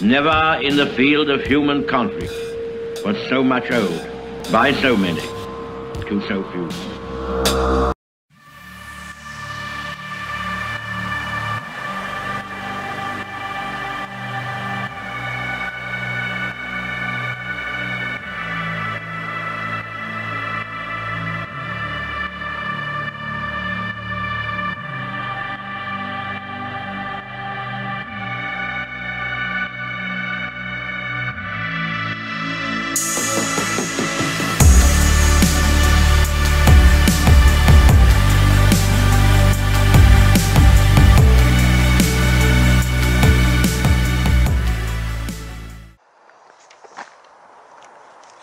Never in the field of human conflict was so much owed by so many to so few.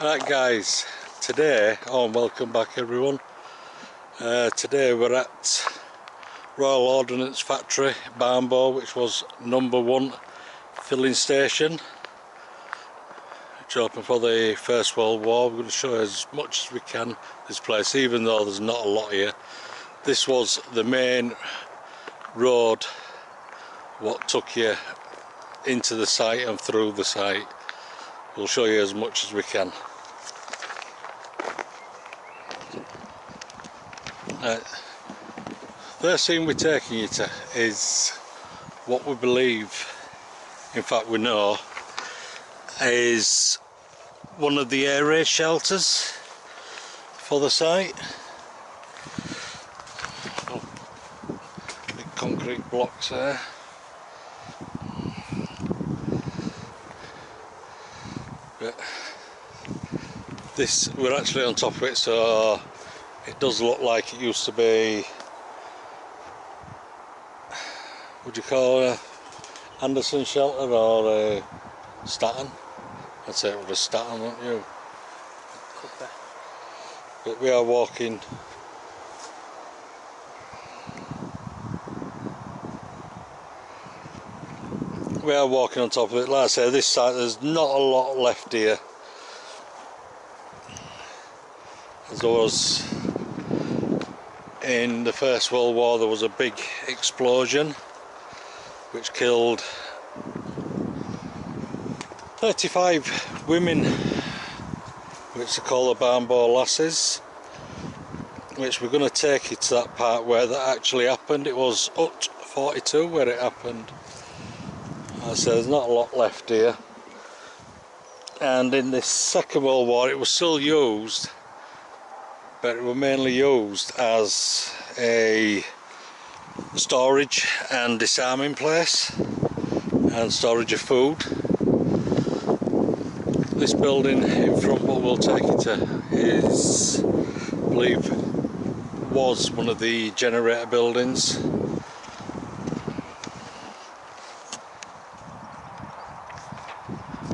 Right guys, today, and welcome back everyone. Today we're at Royal Ordnance Factory, Barnbow, which was #1 filling station, which opened for the First World War. We're going to show you as much as we can this place, even though there's not a lot here. This was the main road what took you into the site and through the site. We'll show you as much as we can. First thing we're taking you to is what we believe, in fact we know, is one of the air raid shelters for the site. Oh, big concrete blocks there. But this, we're actually on top of it, so it does look like it used to be, would you call it a Anderson shelter or a Staton? I'd say it was a Staton, wouldn't you? But we are walking on top of it. Like I say, this site, there's not a lot left here. As there was in the First World War, there was a big explosion which killed 35 women, which they call the Barnbow lasses, which we're going to take you to that part where that actually happened. It was Ut 42 where it happened. As I said, there's not a lot left here. And in the Second World War it was still used, but it was mainly used as a storage and disarming place and storage of food. This building in front, what we'll take you to, is, I believe, was one of the generator buildings.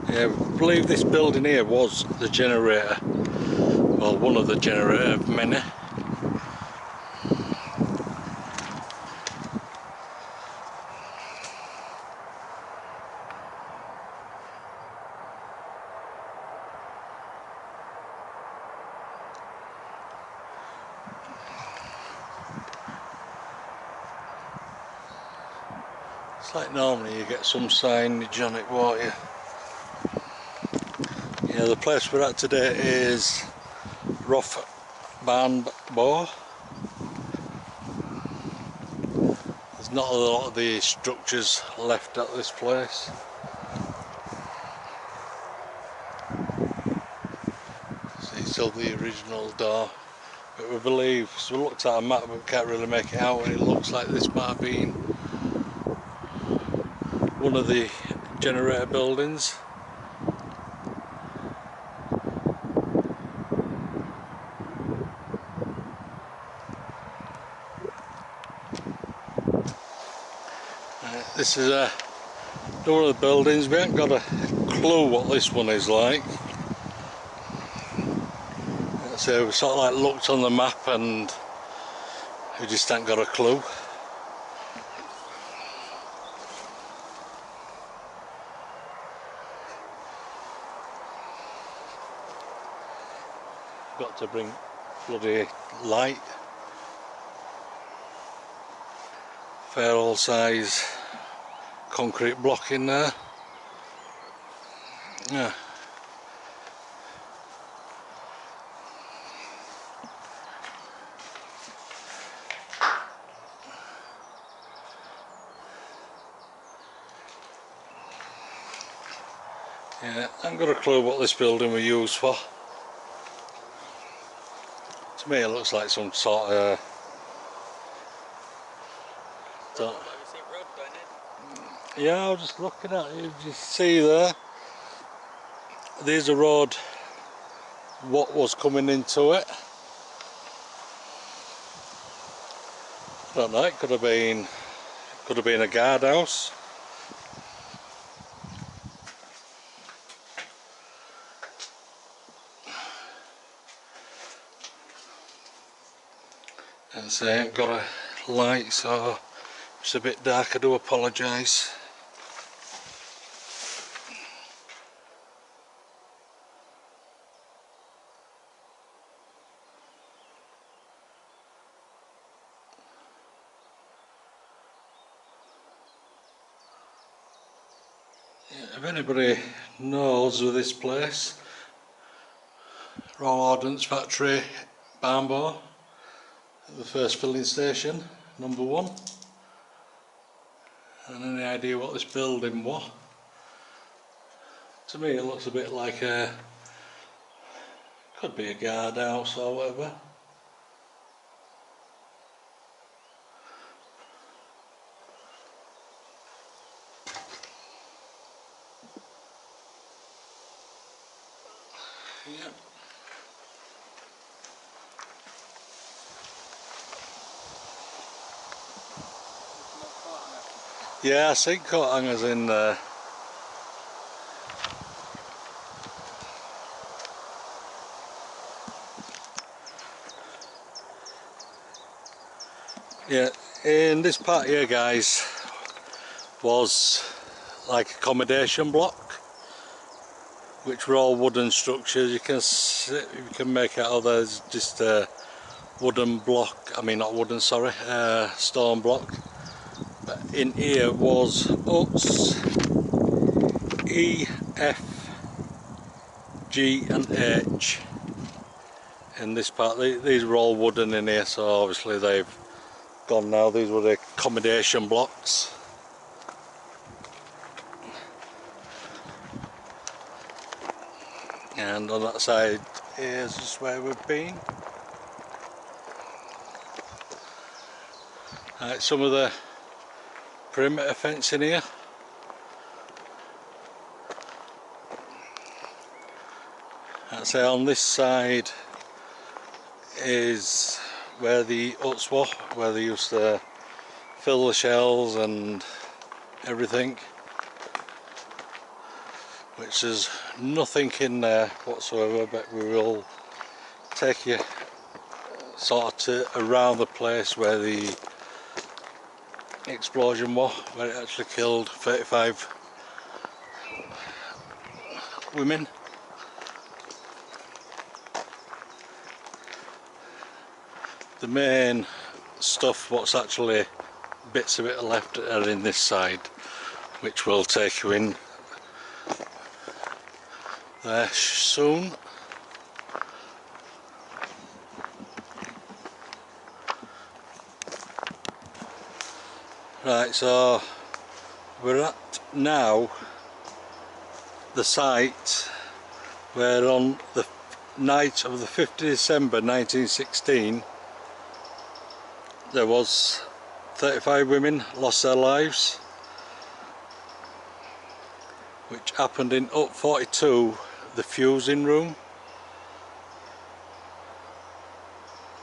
Yeah, I believe this building here was the generator, well, one of the generator of many. It's like normally you get some signage on it, won't you? Yeah, the place we're at today is Barnbow. There's not a lot of the structures left at this place. See, still the original door. But we believe, so we looked at a map but we can't really make it out, and it looks like this might have been one of the generator buildings. This is one of the buildings. We haven't got a clue what this one is like. So we sort of like looked on the map and we just haven't got a clue. Got to bring bloody light. Fair old size concrete block in there. Yeah. Yeah, I haven't got a clue what this building was used for. To me it looks like some sort of... Yeah, I was just looking at it. You see there, there's a road, what was coming into it. I don't know, it could have been a guardhouse. And so I ain't got a light, so it's a bit dark, I do apologise. Yeah, if anybody knows of this place, Royal Ordnance Factory, Barnbow, the first filling station, number 1. And any idea what this building was? To me it looks a bit like could be a guardhouse or whatever. Yeah. Yeah, I see coat hangers in there. Yeah, in this part here, guys, was like accommodation block, which were all wooden structures. You can make out there's just a wooden block. I mean, not wooden, sorry, stone block. But in here was huts, E, F, G, and H. In this part, these were all wooden in here, so obviously they've gone now. These were the accommodation blocks. And on that side is just where we've been. Right, some of the perimeter fencing here. I'd say on this side is where the huts were, where they used to fill the shells and everything, which is nothing in there whatsoever, but we will take you sort of to around the place where the explosion was, where it actually killed 35 women. The main stuff, what's actually bits of it left, are in this side, which will take you in there soon. Right, so we're at now the site where on the night of the 5th of December 1916 there was 35 women lost their lives, which happened in Hut 42, the fusing room,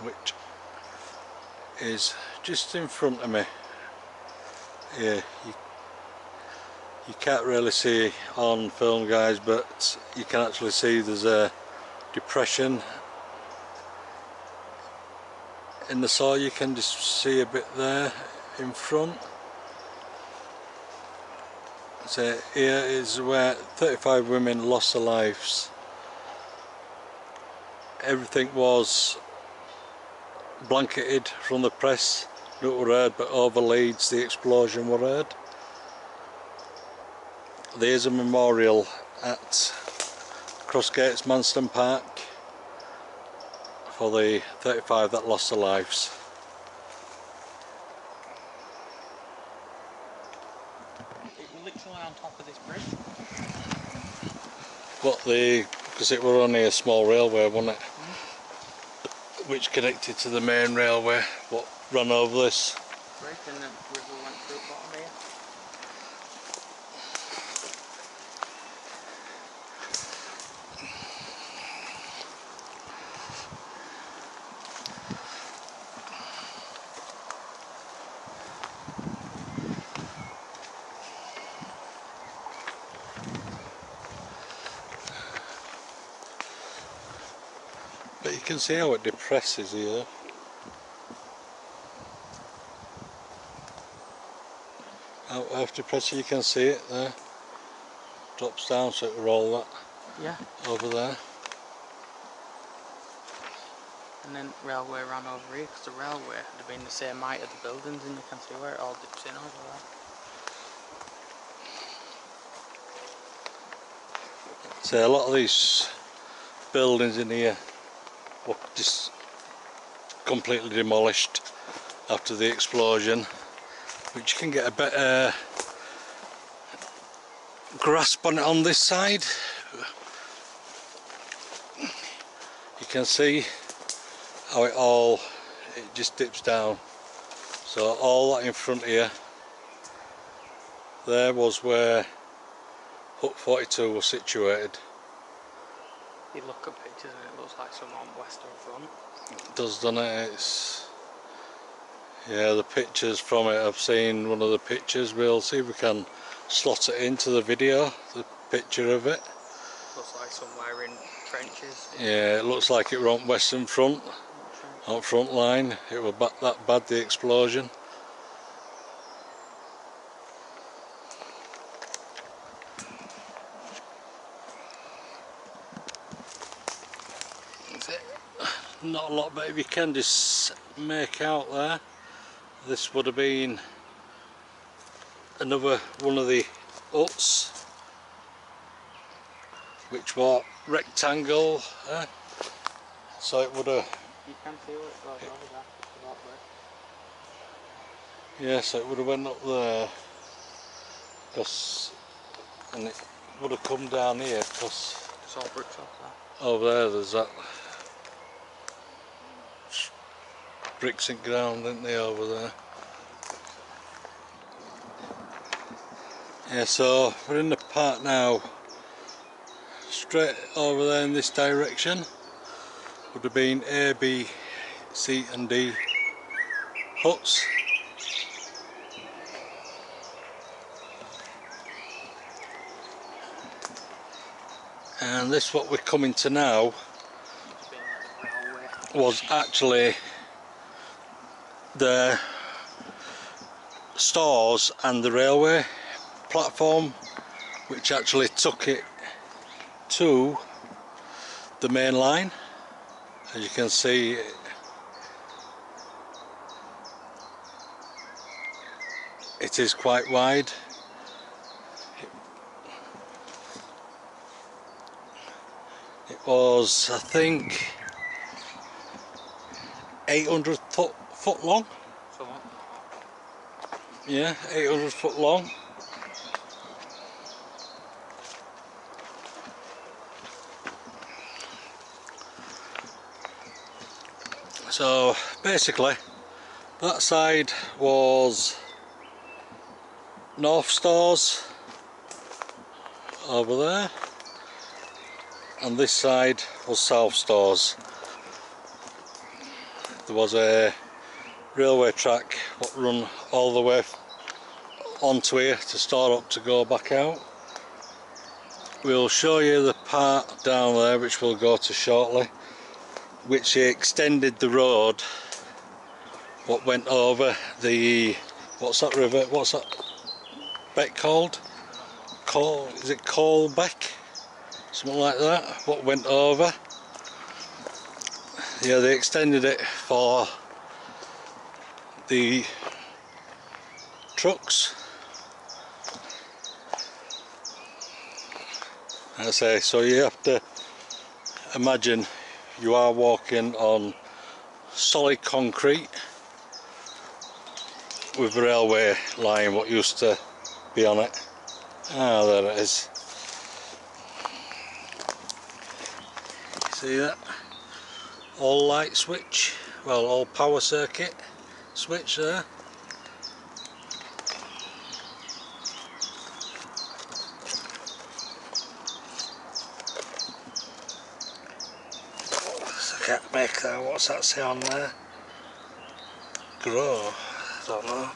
which is just in front of me. Yeah, you can't really see on film, guys, but you can actually see there's a depression in the soil. You can just see a bit there in front. So here is where 35 women lost their lives. Everything was blanketed from the press, not were heard, but over Leeds the explosion were heard. There's a memorial at Cross Gates Manston Park for the 35 that lost their lives. It was literally on top of this bridge. Because it were only a small railway, wasn't it? Which connected to the main railway, what ran over this. Bridge, and the river went through the bottom here. But you can see how it depresses here. How depressing, you can see it there. Drops down, so it will roll that over there. And then railway ran over here, because the railway had been the same height as the buildings, and you can see where it all dips in over there. So a lot of these buildings in here were just completely demolished after the explosion, which you can get a better grasp on it on this side. You can see how it just dips down. So all that in front here, there was where Hut 42 was situated. You look at pictures and it looks like some on western front. It does, doesn't it? Yeah, the pictures from it, I've seen one of the pictures. We'll see if we can slot it into the video, the picture of it. Looks like somewhere in trenches. Yeah, it looks like it were on western front, on front line. It was that bad, the explosion. Not a lot, but if you can just make out there, this would have been another one of the huts, which were rectangle, so it would have. You can see where it goes over there. Yeah, so it would have went up there, and it would have come down here, because It's all bricks off there. over there there's that bricks and ground, isn't they, over there? Yeah, so we're in the park now. Straight over there in this direction would have been A, B, C and D huts. And this what we're coming to now was actually the stores and the railway platform, which actually took it to the main line. As you can see, it is quite wide. It was, I think, 800 foot long. So what? Yeah, 800 foot long. So basically that side was North Stores over there, and this side was South Stores. There was a railway track that run all the way onto here to start up to go back out. We'll show you the part down there, which we'll go to shortly, which extended the road what went over the, what's that river, what's that beck called? Is it Coalbeck? Something like that, what went over. Yeah, they extended it for the trucks. I say, so you have to imagine you are walking on solid concrete with a railway line what used to be on it. Ah, there it is. See that? All light switch, well, all power circuit switch there. I can't make that. What's that say on there? Grow. Don't know.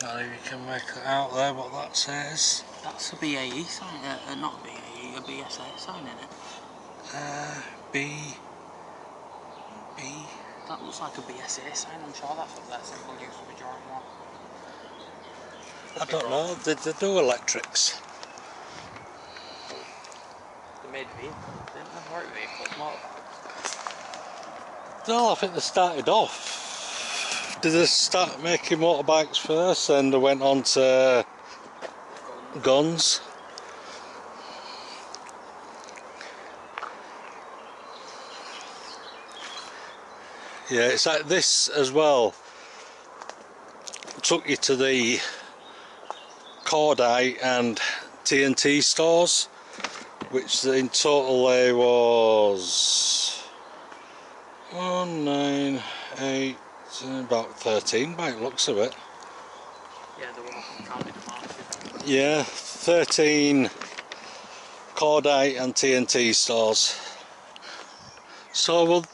Not if you can make it out there what that says. That's a BAE sign, not BAE, a BSA sign, isn't it? B. That looks like a BSA sign, I'm sure that's what that symbol used to be drawing on. I don't know, did they do electrics? They made vehicles, didn't they? Right, vehicles, motorbikes. No, I think they started off. Did they start making motorbikes first and they went on to guns? Yeah, it's like this as well. Took you to the cordite and TNT stores, which in total there was 1, 9, 8, about 13 by the looks of it. Yeah, they were counting them out. Yeah, 13 cordite and TNT stores. So we'll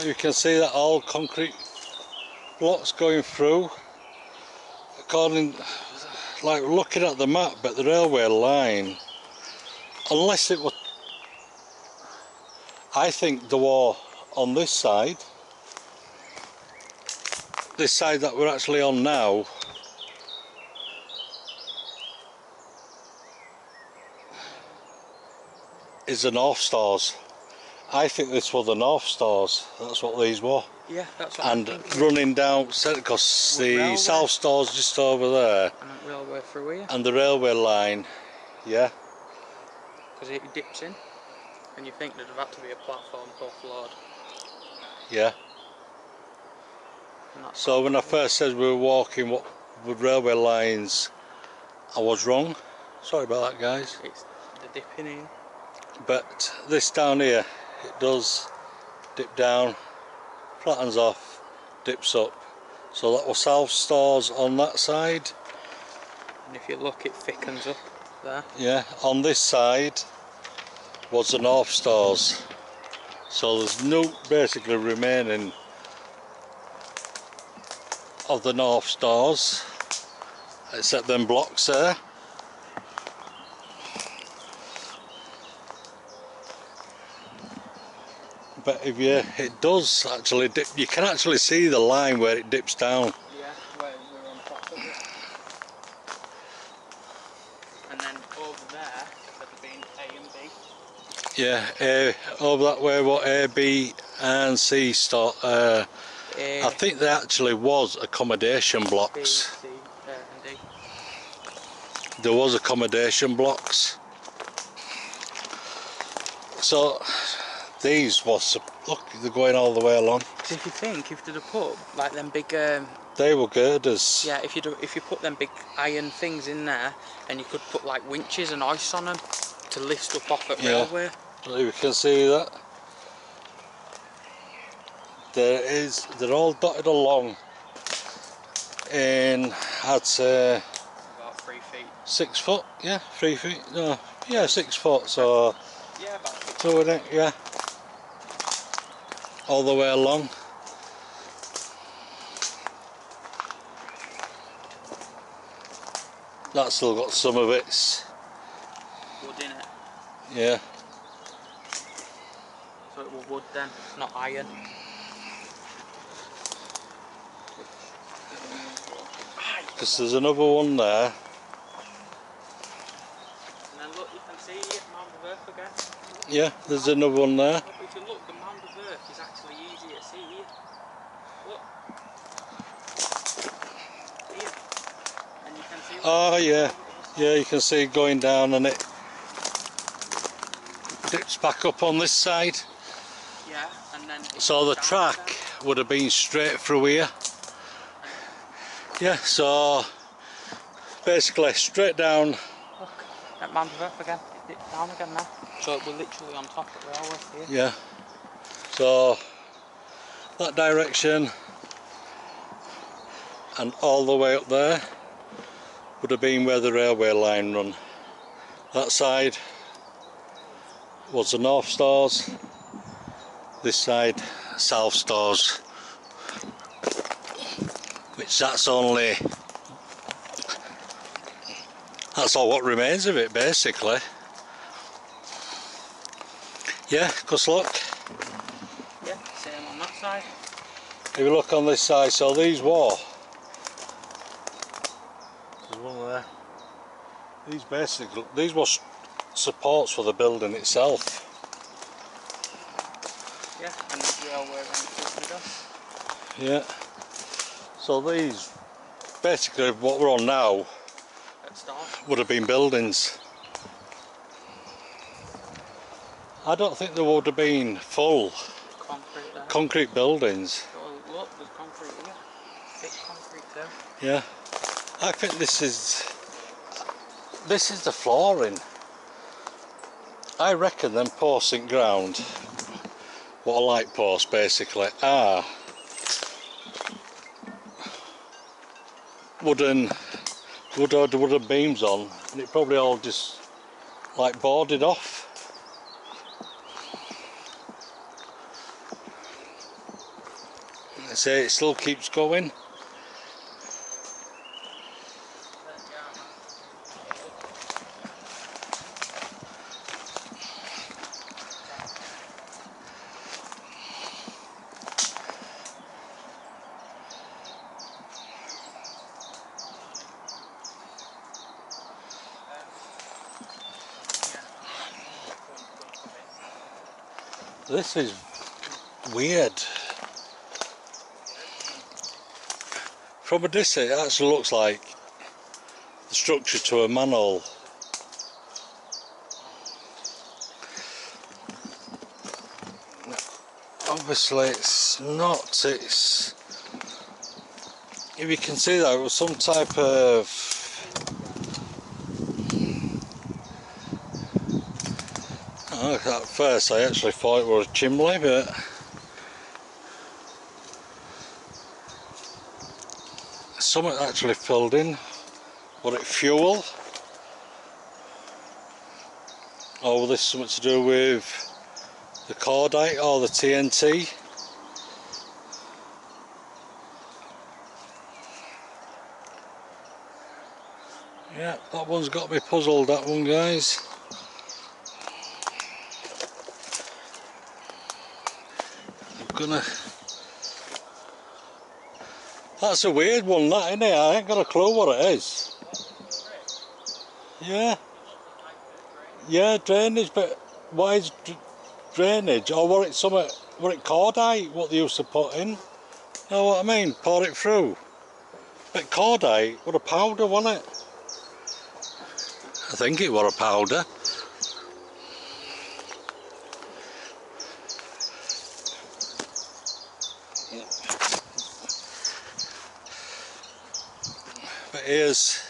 you can see that all concrete blocks going through according, like looking at the map, but the railway line, unless it was, I think the war on this side that we're actually on now, is the North Stars. I think this was the North Stars, that's what these were. Yeah, that's what and I think. Running down, because the railway. South Stars just over there. And that railway through here. And the railway line, yeah. Because it dips in, and you think there'd have had to be a platform offload. Yeah. So when I first said we were walking with railway lines, I was wrong. Sorry about that, guys. It's the dipping in. But this down here, it does dip down, flattens off, dips up. So that was South Stars on that side. And if you look, it thickens up there. Yeah, on this side was the North Stars. So there's no basically remaining of the North Stars, except them blocks there. But if it does actually dip, you can actually see the line where it dips down. Yeah, where we're on top of it. And then over there, there'd have been A and B. Yeah, over that way what A, B and C start. I think there actually was accommodation blocks. B, C, and D. There was accommodation blocks. So these was, look, they're going all the way along. Because if you think, if they'd have put like them big, they were girders. yeah, if you put them big iron things in there, and you could put like winches and ice on them to lift up off at railway. You can see that. They're all dotted along in, I'd say, About 3 feet. 6 foot, yeah, 3 feet, no, yeah, 6 foot, so, Yeah, about 6 so it, yeah, all the way along. That's still got some of its, wood in it. yeah. So it was wood then, not iron. Because there's another one there. And then look, you can see here, mound of earth again. Yeah, there's another one there. If you look, the mound of earth is actually easier to see here. Look. Here. Oh yeah, yeah, you can see it going down and it dips back up on this side. Yeah, and then... So the track would have been straight through here. Yeah, so basically straight down. Look, that man's up again. It dipped down again now. So we're literally on top of the railway here. Yeah. So that direction and all the way up there would have been where the railway line run. That side was the North Stores, this side South Stores, which that's all what remains of it basically. Yeah, good luck. Yeah, same on that side. If you look on this side, so these were, there's one there. These were supports for the building itself. Yeah, and the railway ran through the Yeah. So these, basically what we're on now, at start. would have been buildings. I don't think there would have been full Concrete there. concrete buildings. Oh, look, there's concrete here. Thick concrete too. Yeah. I think this is the flooring. I reckon them posts in ground, what a light post basically are, wooden beams on, and it probably all just like boarded off. I say it still keeps going. This is weird. From a distance it actually looks like the structure to a manhole. Obviously it's not, if you can see that it was some type of at first I actually thought it was a chimney, but something actually filled in. Would it fuel? Or was this something to do with the cordite or the TNT? Yeah, that one's got me puzzled, that one, guys. That's a weird one, that, isn't it? I ain't got a clue what it is. Yeah. Yeah, drainage, but why is drainage? Or were it cordite, what they used to put in? You know what I mean? Pour it through. But cordite was a powder, wasn't it? I think it was a powder. But here's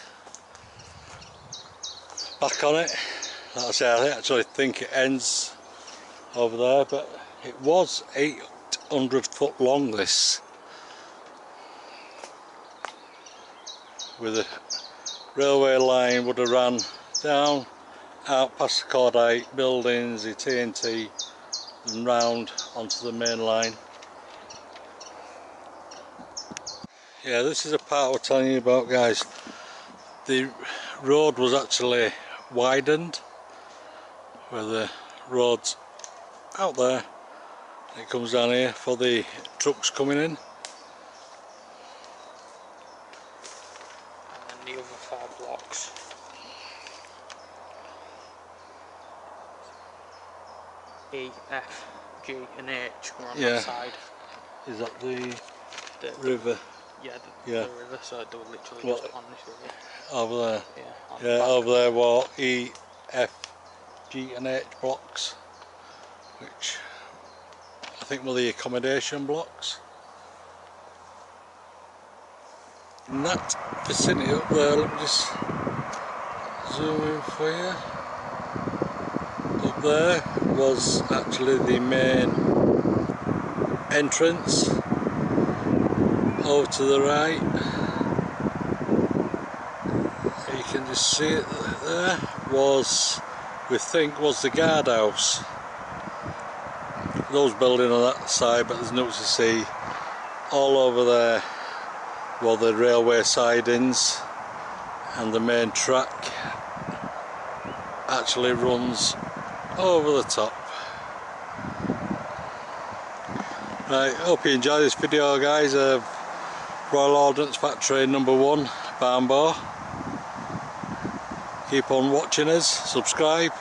back on it. Like I say, I actually think it ends over there, but it was 800 foot long, this, with the railway line would have ran down, out past the cordite buildings, the TNT, and round onto the main line. Yeah, this is a part I was telling you about, guys. The road was actually widened, where the road's out there, it comes down here for the trucks coming in. And then the other 4 blocks. E, F, G and H were on that side. Is that the river? the river, so they're literally What? just on this river. Over there? Yeah, on Yeah, the back. over there were E, F, G and H blocks, which I think were the accommodation blocks. In that vicinity up there, let me just zoom in for you. Up there was actually the main entrance. Over to the right, you can just see it there, was, we think, was the guardhouse. Those buildings on that side, but there's nothing to see. All over there were the railway sidings, and the main track actually runs over the top. Right, hope you enjoy this video, guys, of Royal Ordnance Factory number 1, Barnbow. Keep on watching us, subscribe.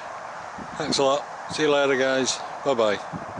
Thanks a lot. See you later, guys. Bye bye.